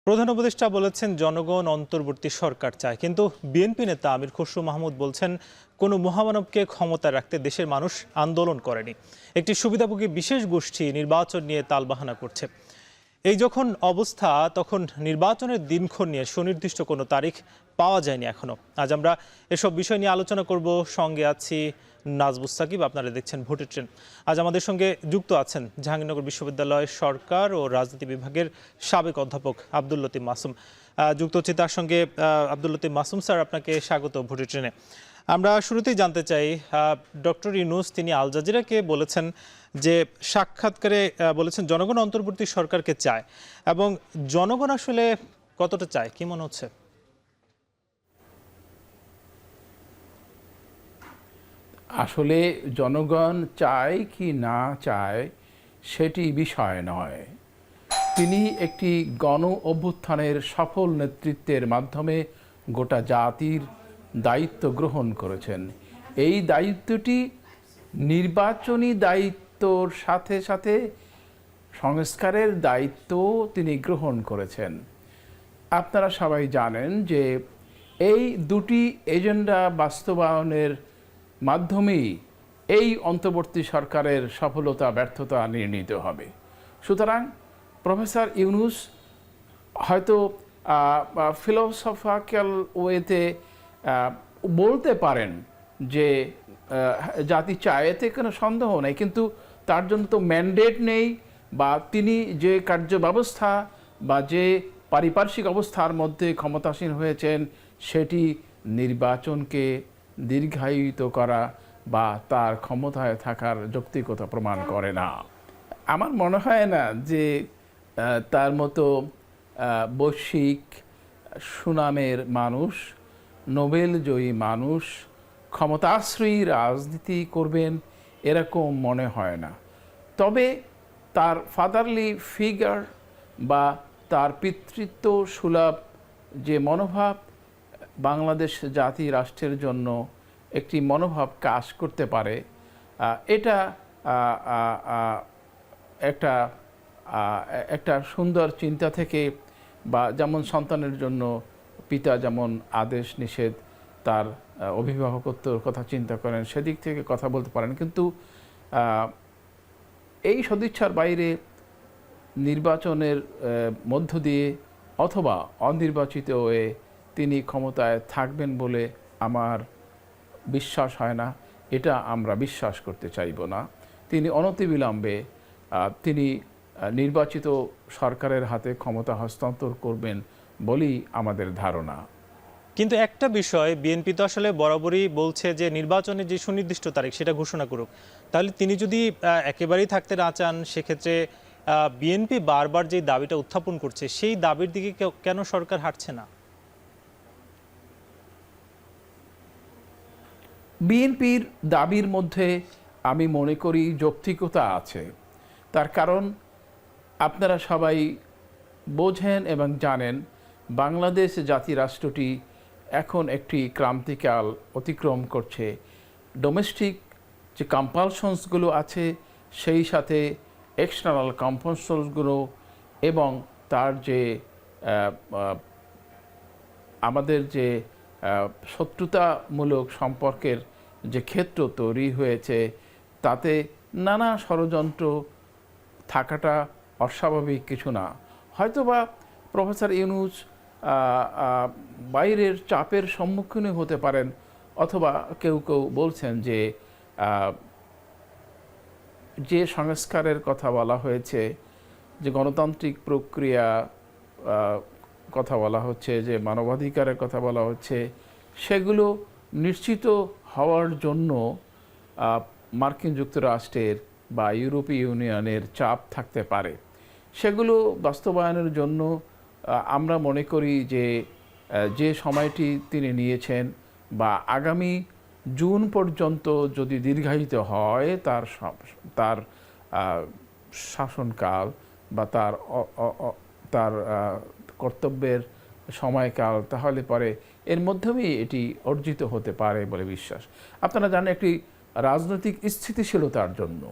প্রধান উপদেষ্টা বলেছেন জনগণ অন্তর্বর্তী সরকার চায়, কিন্তু বিএনপি নেতা আমির খসরু মাহমুদ বলছেন কোনো মহামানবকে ক্ষমতায় রাখতে দেশের মানুষ আন্দোলন করেনি, একটি সুবিধাভোগী বিশেষ গোষ্ঠী নির্বাচন নিয়ে তালবাহানা করছে। এই যখন অবস্থা, তখন নির্বাচনের দিনক্ষণ নিয়ে সুনির্দিষ্ট কোনো তারিখ পাওয়া যায়নি এখনো। আজ আমরা এসব বিষয় নিয়ে আলোচনা করব। সঙ্গে আছি নাজবুস সাকিব, আপনারা দেখছেন ভোটের ট্রেন। আজ আমাদের সঙ্গে যুক্ত আছেন জাহাঙ্গীরনগর বিশ্ববিদ্যালয় সরকার ও রাজনীতি বিভাগের সাবেক অধ্যাপক আব্দুল লতিফ মাসুম। যুক্ত হচ্ছে তার সঙ্গে আব্দুল লতিফ মাসুম স্যার, আপনাকে স্বাগত ভোটের ট্রেনে। আমরা শুরুতেই জানতে চাই, ডক্টর ইউনূস তিনি আল জাজিরাকে বলেছেন যে সাক্ষাৎকারে বলেছেন জনগণ অন্তর্বর্তী সরকারকে চায়, এবং জনগণ আসলে কতটা চায় কি মনে হচ্ছে? আসলে জনগণ চায় কি না চায় সেটি বিষয় নয়। তিনি একটি গণ অভ্যুত্থানের সফল নেতৃত্বের মাধ্যমে গোটা জাতির দায়িত্ব গ্রহণ করেছেন। এই দায়িত্বটি নির্বাচনী দায়িত্বর সাথে সাথে সংস্কারের দায়িত্ব তিনি গ্রহণ করেছেন। আপনারা সবাই জানেন যে এই দুটি এজেন্ডা বাস্তবায়নের মাধ্যমেই এই অন্তর্বর্তী সরকারের সফলতা ব্যর্থতা নির্ণীত হবে। সুতরাং প্রফেসর ইউনূস হয়তো ফিলোসফিক্যাল ওয়েতে বলতে পারেন যে জাতি চায়, এতে কোনো সন্দেহ নেই, কিন্তু তার জন্য তো ম্যান্ডেট নেই, বা তিনি যে কার্য ব্যবস্থা বা যে পারিপার্শ্বিক অবস্থার মধ্যে ক্ষমতাসীন হয়েছেন সেটি নির্বাচনকে দীর্ঘায়িত করা বা তার ক্ষমতায় থাকার যৌক্তিকতা প্রমাণ করে না। আমার মনে হয় না যে তার মতো বৈশ্বিক সুনামের মানুষ, নোবেল জয়ী মানুষ ক্ষমতাশ্রয়ী রাজনীতি করবেন এরকম মনে হয় না। তবে তার ফাদারলি ফিগার বা তার পিতৃত্ব সুলভ যে মনোভাব বাংলাদেশ জাতি রাষ্ট্রের জন্য একটি মনোভাব কাজ করতে পারে, এটা একটা সুন্দর চিন্তা থেকে, বা যেমন সন্তানের জন্য পিতা যেমন আদেশ নিষেধ তার অভিভাবকত্বর কথা চিন্তা করেন, সেদিক থেকে কথা বলতে পারেন। কিন্তু এই সদিচ্ছার বাইরে নির্বাচনের মধ্য দিয়ে অথবা অনির্বাচিত হয়ে তিনি ক্ষমতায় থাকবেন বলে আমার বিশ্বাস হয় না। এটা আমরা বিশ্বাস করতে চাইব না। তিনি অনতিবিলম্বে তিনি নির্বাচিত সরকারের হাতে ক্ষমতা হস্তান্তর করবেন বলেই আমাদের ধারণা। কিন্তু একটা বিষয়, বিএনপি তো আসলে বরাবরই বলছে যে নির্বাচনের যে সুনির্দিষ্ট তারিখ সেটা ঘোষণা করুক। তাহলে তিনি যদি একেবারেই থাকতে না চান, সেক্ষেত্রে বিএনপি বারবার যে দাবিটা উত্থাপন করছে সেই দাবির দিকে কেন সরকার হাঁটছে না? বিএনপির দাবির মধ্যে আমি মনে করি যৌক্তিকতা আছে। তার কারণ আপনারা সবাই বোঝেন এবং জানেন, বাংলাদেশ জাতি রাষ্ট্রটি এখন একটি ক্রান্তিকাল অতিক্রম করছে। ডোমেস্টিক যে কম্পালশনসগুলো আছে সেই সাথে এক্সটার্নাল কম্পালশনসগুলো এবং তার যে আমাদের যে শত্রুতামূলক সম্পর্কের যে ক্ষেত্র তৈরি হয়েছে, তাতে নানা ষড়যন্ত্র থাকাটা অস্বাভাবিক কিছু না। হয়তোবা প্রফেসর ইউনূস বাইরের চাপের সম্মুখীন হতে পারেন, অথবা কেউ কেউ বলছেন যে যে সংস্কারের কথা বলা হয়েছে, যে গণতান্ত্রিক প্রক্রিয়া কথা বলা হচ্ছে, যে মানবাধিকারের কথা বলা হচ্ছে, সেগুলো নিশ্চিত হওয়ার জন্য মার্কিন যুক্তরাষ্ট্রের বা ইউরোপীয় ইউনিয়নের চাপ থাকতে পারে। সেগুলো বাস্তবায়নের জন্য আমরা মনে করি যে যে সময়টি তিনি নিয়েছেন বা আগামী জুন পর্যন্ত যদি দীর্ঘায়িত হয় তার শাসনকাল বা তার কর্তব্যের সময়কাল, তাহলে পরে এর মাধ্যমেই এটি অর্জিত হতে পারে বলে বিশ্বাস। আপনারা জানেন, একটি রাজনৈতিক স্থিতিশীলতার জন্য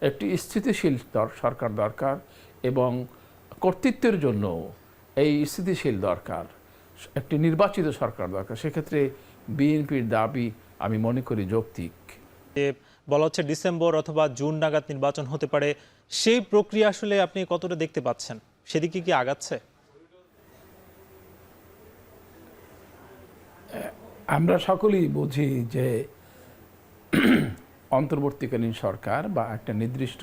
একটি স্থিতিশীল সরকার দরকার, এবং কর্তৃত্বের জন্য এই স্থিতিশীল দরকার, একটি নির্বাচিত সরকার দরকার। সেক্ষেত্রে বিএনপির দাবি আমি মনে করি যৌক্তিক। যে বলা হচ্ছে ডিসেম্বর অথবা জুন নাগাদ নির্বাচন হতে পারে, সেই প্রক্রিয়া আসলে আপনি কতটা দেখতে পাচ্ছেন? সেদিকে কি আগাচ্ছে? আমরা সকলেই বুঝি যে অন্তর্বর্তীকালীন সরকার বা একটা নির্দিষ্ট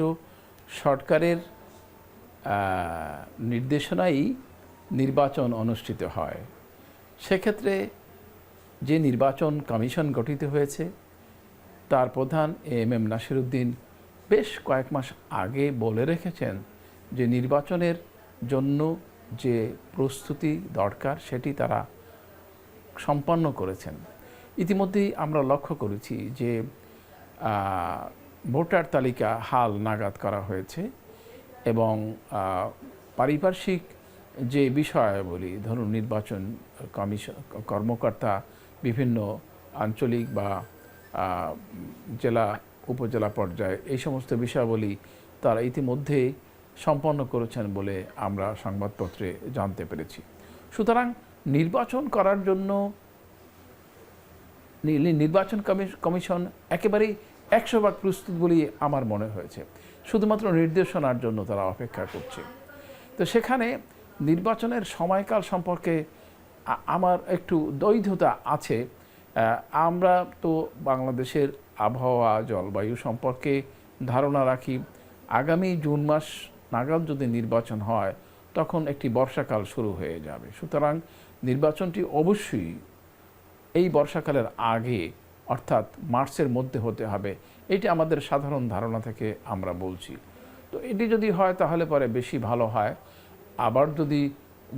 সরকারের নির্দেশনাই নির্বাচন অনুষ্ঠিত হয়। সেক্ষেত্রে যে নির্বাচন কমিশন গঠিত হয়েছে তার প্রধান এম নাসিরউদ্দিন বেশ কয়েক মাস আগে বলে রেখেছেন যে নির্বাচনের জন্য যে প্রস্তুতি দরকার সেটি তারা সম্পন্ন করেছেন। ইতিমধ্যেই আমরা লক্ষ্য করেছি যে ভোটার তালিকা হাল নাগাদ করা হয়েছে এবং পারিপার্শ্বিক যে বিষয়াবলী, ধরুন নির্বাচন কমিশন কর্মকর্তা বিভিন্ন আঞ্চলিক বা জেলা উপজেলা পর্যায়ে এই সমস্ত বিষয়াবলী তারা ইতিমধ্যে সম্পন্ন করেছেন বলে আমরা সংবাদপত্রে জানতে পেরেছি। সুতরাং নির্বাচন করার জন্য নির্বাচন কমিশন একেবারেই 100% প্রস্তুত বলেই আমার মনে হয়েছে। শুধুমাত্র নির্দেশনার জন্য তারা অপেক্ষা করছে। তো সেখানে নির্বাচনের সময়কাল সম্পর্কে আমার একটু দ্বৈধতা আছে। আমরা তো বাংলাদেশের আবহাওয়া জলবায়ু সম্পর্কে ধারণা রাখি। আগামী জুন মাস নাগাদ যদি নির্বাচন হয় তখন একটি বর্ষাকাল শুরু হয়ে যাবে। সুতরাং নির্বাচনটি অবশ্যই এই বর্ষাকালের আগে অর্থাৎ মার্চের মধ্যে হতে হবে, এটি আমাদের সাধারণ ধারণা থেকে আমরা বলছি। তো এটি যদি হয় তাহলে পরে বেশি ভালো হয়। আবার যদি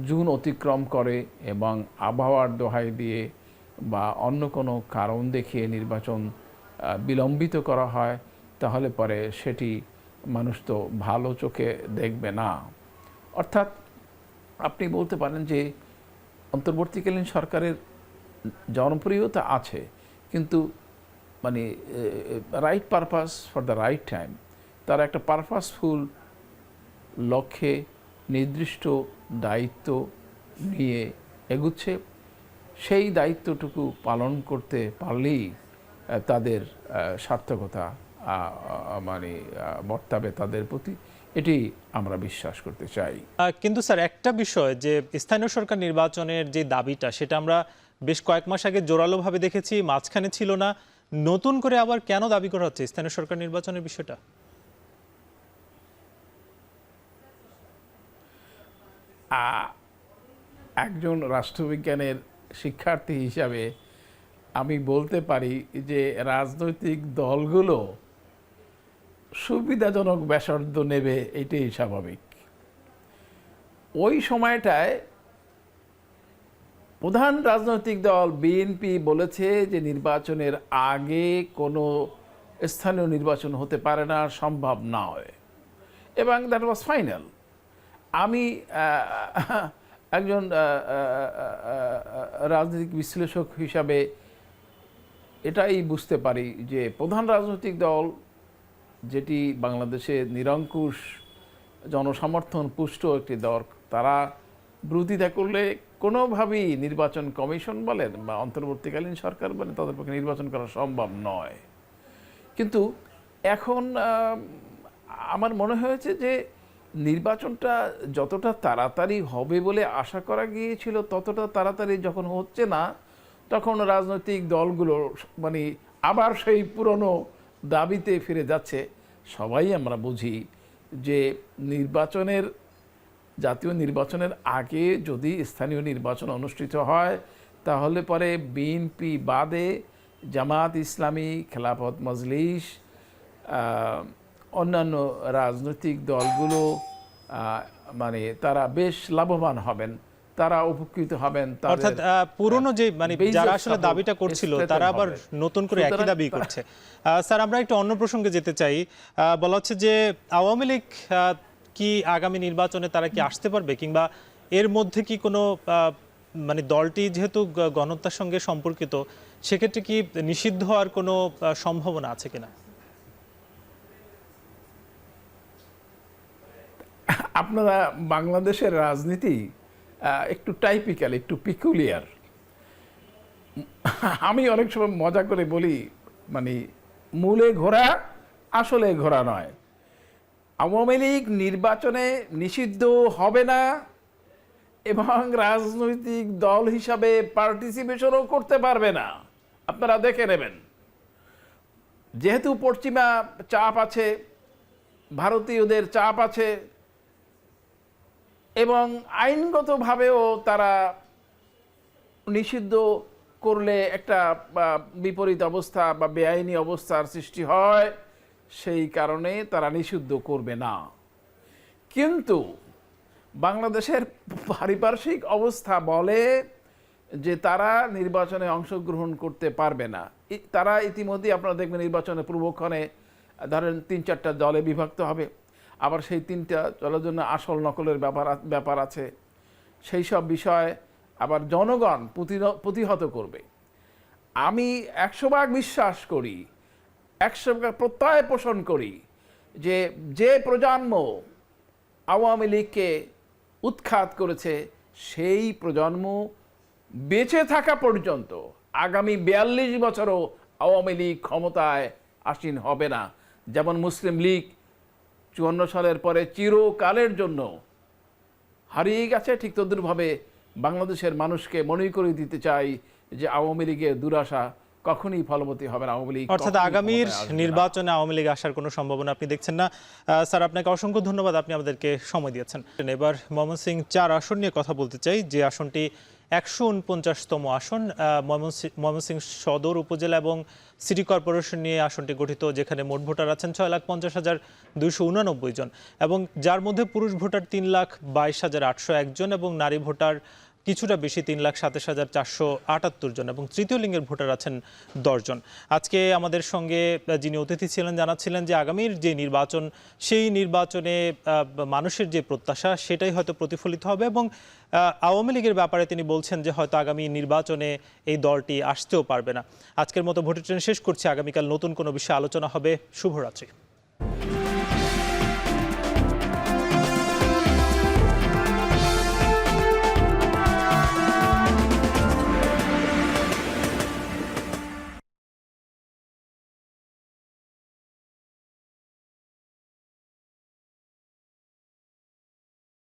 জুন অতিক্রম করে এবং আবহাওয়ার দোহাই দিয়ে বা অন্য কোনো কারণ দেখিয়ে নির্বাচন বিলম্বিত করা হয় তাহলে পরে সেটি মানুষ তো ভালো চোখে দেখবে না। অর্থাৎ আপনি বলতে পারেন যে অন্তর্বর্তীকালীন সরকারের জনপ্রিয়তা আছে, কিন্তু মানে right purpose for the right time, তারা একটা পারপাসফুল লক্ষ্যে নির্দিষ্ট দায়িত্ব নিয়ে এগুচ্ছে। সেই দায়িত্বটুকু পালন করতে পারলেই তাদের সার্থকতা মানে বর্তাবে তাদের প্রতি, এটি আমরা বিশ্বাস করতে চাই। কিন্তু স্যার, একটা বিষয় যে স্থানীয় সরকার নির্বাচনের যে দাবিটা, সেটা আমরা বেশ কয়েক মাস আগে জোরালোভাবে দেখেছি, মাঝখানে ছিল না। নতুন করে আবার কেন দাবি করা হচ্ছে স্থানীয় সরকার নির্বাচনের বিষয়টা? একজন রাষ্ট্রবিজ্ঞানের শিক্ষার্থী হিসাবে আমি বলতে পারি যে রাজনৈতিক দলগুলো সুবিধাজনক ব্যাসার্ধ নেবে, এটাই স্বাভাবিক। ওই সময়টায় প্রধান রাজনৈতিক দল বিএনপি বলেছে যে নির্বাচনের আগে কোনো স্থানীয় নির্বাচন হতে পারে না, সম্ভব নয়, এবং দ্যাট ওয়াজ ফাইনাল। আমি একজন রাজনৈতিক বিশ্লেষক হিসাবে এটাই বুঝতে পারি যে প্রধান রাজনৈতিক দল, যেটি বাংলাদেশে নিরঙ্কুশ জনসমর্থন পুষ্ট একটি দল, তারা বিরোধিতা করলে কোনোভাবেই নির্বাচন কমিশন বলেন বা অন্তর্বর্তীকালীন সরকার বলেন তাদের পক্ষে নির্বাচন করা সম্ভব নয়। কিন্তু এখন আমার মনে হয়েছে যে নির্বাচনটা যতটা তাড়াতাড়ি হবে বলে আশা করা গিয়েছিল ততটা তাড়াতাড়ি যখন হচ্ছে না, তখন রাজনৈতিক দলগুলো মানে আবার সেই পুরনো দাবিতে ফিরে যাচ্ছে। সবাই আমরা বুঝি যে জাতীয় নির্বাচনের আগে যদি স্থানীয় নির্বাচন অনুষ্ঠিত হয় তাহলে পরে বিএনপি বাদে জামাত ইসলামী, খেলাফত মজলিস, অন্যান্য রাজনৈতিক দলগুলো মানে তারা বেশ লাভবান হবেন, তারা উপকৃত হবেন। অর্থাৎ পুরনো যে মানে যারা আসলে দাবিটা করছিল তারা আবার নতুন করে একই দাবি করছে। স্যার, আমরা একটু অন্য প্রসঙ্গে যেতে চাই। বলা হচ্ছে যে আওয়ামী লীগ কি আগামী নির্বাচনে তারা কি আসতে পারবে, কিংবা এর মধ্যে কি কোনো মানে দলটি যেহেতু গণহত্যার সঙ্গে সম্পর্কিত, সেক্ষেত্রে কি নিষিদ্ধ হওয়ার কোনো সম্ভাবনা আছে কিনা? আপনারা বাংলাদেশের রাজনীতি একটু টাইপিক্যাল, একটু পিকুলিয়ার। আমি অনেক সময় মজা করে বলি, মানে মূলে ঘোড়া আসলে ঘোড়া নয়। আওয়ামী লীগ নির্বাচনে নিষিদ্ধ হবে না এবং রাজনৈতিক দল হিসাবে পার্টিসিপেশনও করতে পারবে না। আপনারা দেখে নেবেন, যেহেতু পশ্চিমা চাপ আছে, ভারতীয়দের চাপ আছে এবং আইনগতভাবেও তারা নিষিদ্ধ করলে একটা বিপরীত অবস্থা বা বেআইনি অবস্থার সৃষ্টি হয়, সেই কারণে তারা নিষিদ্ধ করবে না। কিন্তু বাংলাদেশের পারিপার্শ্বিক অবস্থা বলে যে তারা নির্বাচনে অংশগ্রহণ করতে পারবে না। তারা ইতিমধ্যে আপনারা দেখবেন নির্বাচনের পূর্বক্ষণে ধরেন ৩-৪টা দলে বিভক্ত হবে, আবার সেই 3টা দলের জন্য আসল নকলের ব্যাপার আছে। সেই সব বিষয় আবার জনগণ প্রতিহত করবে। আমি 100% বিশ্বাস করি, 100% প্রত্যয় পোষণ করি যে প্রজন্ম আওয়ামী লীগকে উৎখাত করেছে, সেই প্রজন্ম বেঁচে থাকা পর্যন্ত আগামী 42 বছরও আওয়ামী লীগ ক্ষমতায় আসীন হবে না। যেমন মুসলিম লীগ 54 সালের পরে চিরকালের জন্য হারিয়ে গেছে, ঠিক তদ্রুপভাবে বাংলাদেশের মানুষকে মনে করে দিতে চাই যে আওয়ামী লীগের দুরাশা কখনই ফলবতী হবে না। আওয়ামী লীগ অর্থাৎ আগামীর নির্বাচনে আওয়ামী লীগ আসার কোনো সম্ভাবনা আপনি দেখছেন না। স্যার, আপনাকে অসংখ্য ধন্যবাদ, আপনি আমাদেরকে সময় দিয়েছেন। এবার ময়মনসিংহ 4 আসন নিয়ে কথা বলতে চাই, যে আসনটি 149তম আসন। ময়মনসিংহ সদর উপজেলা এবং সিটি কর্পোরেশন নিয়ে আসনটি গঠিত, যেখানে মোট ভোটার আছেন 6,50,289 জন এবং যার মধ্যে পুরুষ ভোটার 3,22,801 জন এবং নারী ভোটার কিছুটা বেশি 3,27,478 জন এবং তৃতীয় লিঙ্গের ভোটার আছেন 10 জন। আজকে আমাদের সঙ্গে যিনি অতিথি ছিলেন জানাচ্ছিলেন যে আগামীর যে নির্বাচন, সেই নির্বাচনে মানুষের যে প্রত্যাশা সেটাই হয়তো প্রতিফলিত হবে এবং আওয়ামী লীগের ব্যাপারে তিনি বলছেন যে হয়তো আগামী নির্বাচনে এই দলটি আসতেও পারবে না। আজকের মতো ভোটের ট্রেন শেষ করছি। আগামীকাল নতুন কোনো বিষয়ে আলোচনা হবে। শুভরাত্রি।